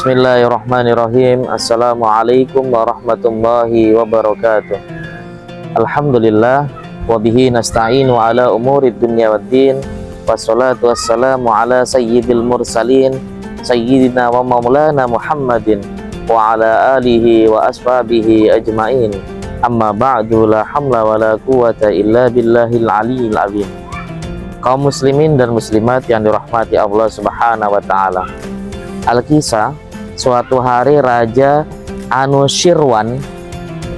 Bismillahirrahmanirrahim. Assalamualaikum warahmatullahi wabarakatuh. Alhamdulillah wa bihi nasta'inu ala umurid dunya waddin. Wassalatu wassalamu ala sayyidil mursalin sayyidina wa maulana Muhammadin wa ala alihi wa ashabihi ajmain. Amma ba'du, la hamla wa la quwata illa billahil aliyyil azim. Kaum muslimin dan muslimat yang dirahmati Allah Subhanahu wa taala. Al-Kisah, suatu hari Raja Anushirwan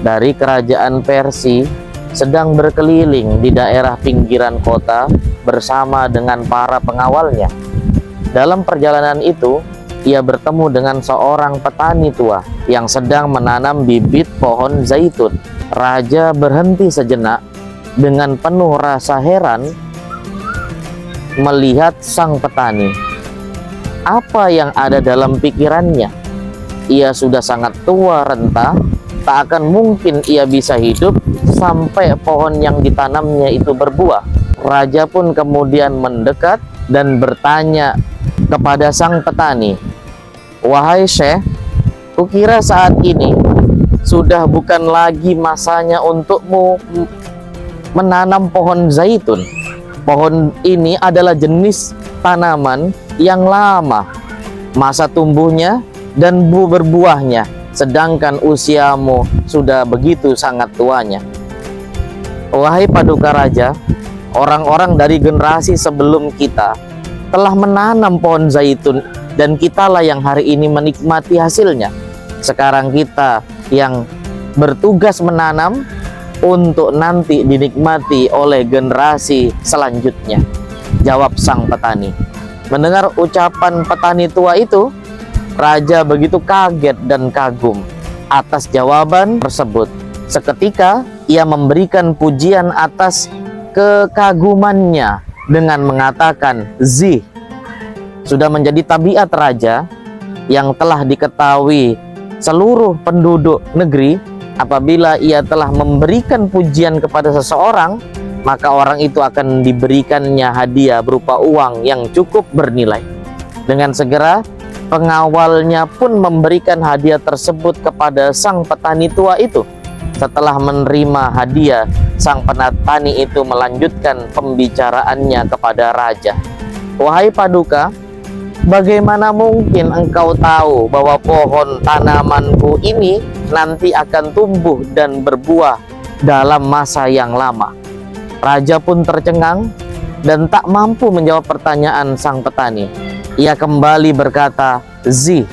dari kerajaan Persia sedang berkeliling di daerah pinggiran kota bersama dengan para pengawalnya. Dalam perjalanan itu, ia bertemu dengan seorang petani tua yang sedang menanam bibit pohon zaitun. Raja berhenti sejenak dengan penuh rasa heran melihat sang petani. Apa yang ada dalam pikirannya? Ia sudah sangat tua renta, tak akan mungkin ia bisa hidup sampai pohon yang ditanamnya itu berbuah. Raja pun kemudian mendekat dan bertanya kepada sang petani, "Wahai Syekh, kukira saat ini sudah bukan lagi masanya untukmu menanam pohon zaitun. Pohon ini adalah jenis tanaman yang lama masa tumbuhnya dan berbuahnya, sedangkan usiamu sudah begitu sangat tuanya. Wahai paduka raja, orang-orang dari generasi sebelum kita telah menanam pohon zaitun dan kitalah yang hari ini menikmati hasilnya. Sekarang kita yang bertugas menanam untuk nanti dinikmati oleh generasi selanjutnya," jawab sang petani. Mendengar ucapan petani tua itu, raja begitu kaget dan kagum atas jawaban tersebut. Seketika ia memberikan pujian atas kekagumannya dengan mengatakan, "Zih, sudah menjadi tabiat raja yang telah diketahui seluruh penduduk negeri, apabila ia telah memberikan pujian kepada seseorang, maka orang itu akan diberikannya hadiah berupa uang yang cukup bernilai." Dengan segera pengawalnya pun memberikan hadiah tersebut kepada sang petani tua itu. Setelah menerima hadiah, sang petani itu melanjutkan pembicaraannya kepada raja. "Wahai paduka, bagaimana mungkin engkau tahu bahwa pohon tanamanku ini nanti akan tumbuh dan berbuah dalam masa yang lama?" Raja pun tercengang dan tak mampu menjawab pertanyaan sang petani. Ia kembali berkata, "Zih,"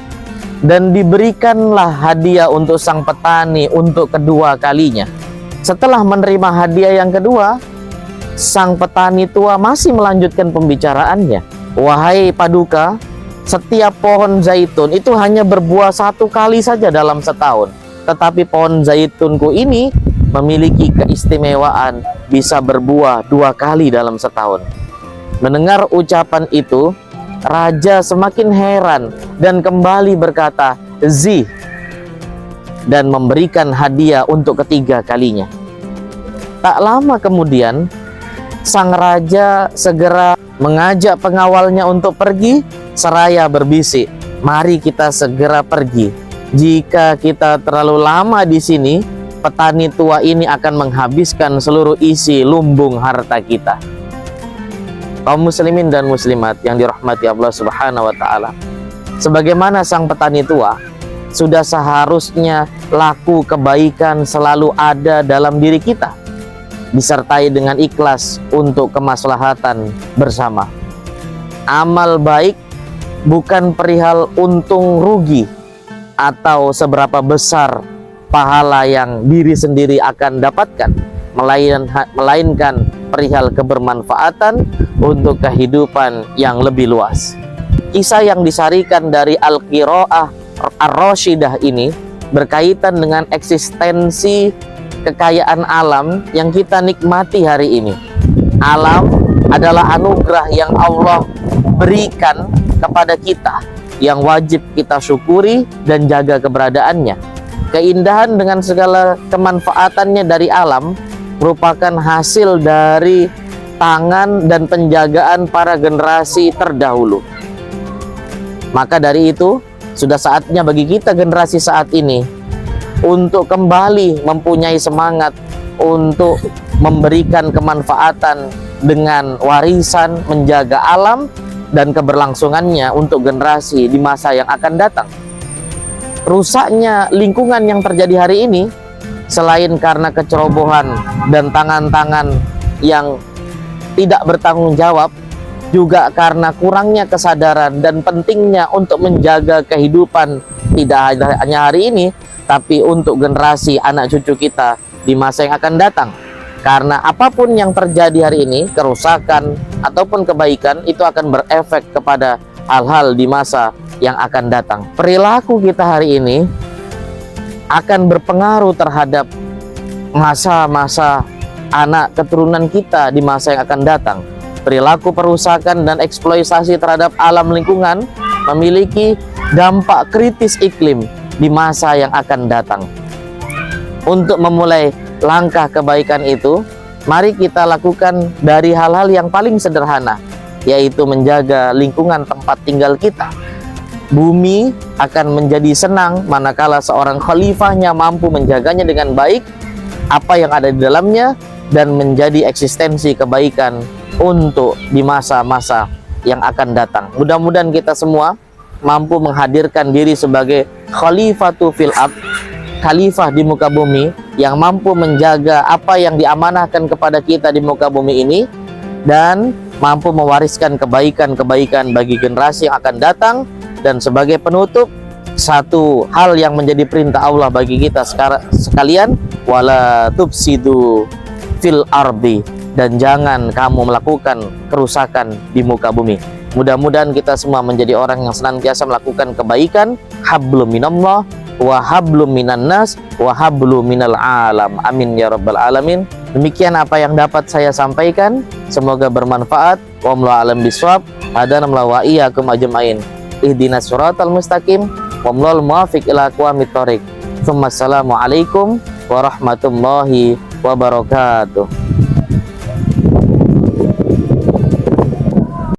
dan diberikanlah hadiah untuk sang petani untuk kedua kalinya. Setelah menerima hadiah yang kedua, sang petani tua masih melanjutkan pembicaraannya. "Wahai paduka, setiap pohon zaitun itu hanya berbuah satu kali saja dalam setahun. Tetapi pohon zaitunku ini memiliki keistimewaan bisa berbuah 2 kali dalam setahun." Mendengar ucapan itu, raja semakin heran dan kembali berkata, "Zih," dan memberikan hadiah untuk ketiga kalinya. Tak lama kemudian, sang raja segera mengajak pengawalnya untuk pergi seraya berbisik, "Mari kita segera pergi. Jika kita terlalu lama di sini, petani tua ini akan menghabiskan seluruh isi lumbung harta kita." Kaum muslimin dan muslimat yang dirahmati Allah Subhanahu wa taala, sebagaimana sang petani tua, sudah seharusnya laku kebaikan selalu ada dalam diri kita, disertai dengan ikhlas untuk kemaslahatan bersama. Amal baik bukan perihal untung rugi atau seberapa besar pahala yang diri sendiri akan dapatkan, melainkan perihal kebermanfaatan untuk kehidupan yang lebih luas. Kisah yang disarikan dari Al-Qiraah Ar-Rashidah ini berkaitan dengan eksistensi kekayaan alam yang kita nikmati hari ini. Alam adalah anugerah yang Allah berikan kepada kita, yang wajib kita syukuri dan jaga keberadaannya. Keindahan dengan segala kemanfaatannya dari alam merupakan hasil dari tangan dan penjagaan para generasi terdahulu. Maka dari itu, Sudah saatnya bagi kita generasi saat ini untuk kembali mempunyai semangat untuk memberikan kemanfaatan dengan warisan menjaga alam dan keberlangsungannya untuk generasi di masa yang akan datang. Rusaknya lingkungan yang terjadi hari ini selain karena kecerobohan dan tangan-tangan yang tidak bertanggung jawab, juga karena kurangnya kesadaran dan pentingnya untuk menjaga kehidupan tidak hanya hari ini, tapi untuk generasi anak cucu kita di masa yang akan datang. Karena apapun yang terjadi hari ini, kerusakan ataupun kebaikan, itu akan berefek kepada hal-hal di masa yang akan datang. Perilaku kita hari ini akan berpengaruh terhadap masa-masa anak keturunan kita di masa yang akan datang. Perilaku perusakan dan eksploitasi terhadap alam lingkungan memiliki dampak kritis iklim di masa yang akan datang. Untuk memulai langkah kebaikan itu, mari kita lakukan dari hal-hal yang paling sederhana, yaitu menjaga lingkungan tempat tinggal kita. Bumi akan menjadi senang manakala seorang khalifahnya mampu menjaganya dengan baik, apa yang ada di dalamnya, dan menjadi eksistensi kebaikan untuk di masa-masa yang akan datang. Mudah-mudahan kita semua mampu menghadirkan diri sebagai khalifatu fil ard, khalifah di muka bumi, yang mampu menjaga apa yang diamanahkan kepada kita di muka bumi ini, dan mampu mewariskan kebaikan-kebaikan bagi generasi yang akan datang. Dan sebagai penutup, satu hal yang menjadi perintah Allah bagi kita sekalian, wala tufsidu fil ardi, dan jangan kamu melakukan kerusakan di muka bumi. Mudah-mudahan kita semua menjadi orang yang senantiasa melakukan kebaikan. Hablum minallah wa hablum minan nas wa hablum minal alam. Amin ya rabbal alamin. Demikian apa yang dapat saya sampaikan, semoga bermanfaat. Wallahu a'lam bishawab. Hadanallahu wa iyyakum ajmain. Ihdinas siratal mustaqim. Wallahu muwaffiq ila aqwamit thoriq. Assalamualaikum warahmatullahi wabarakatuh.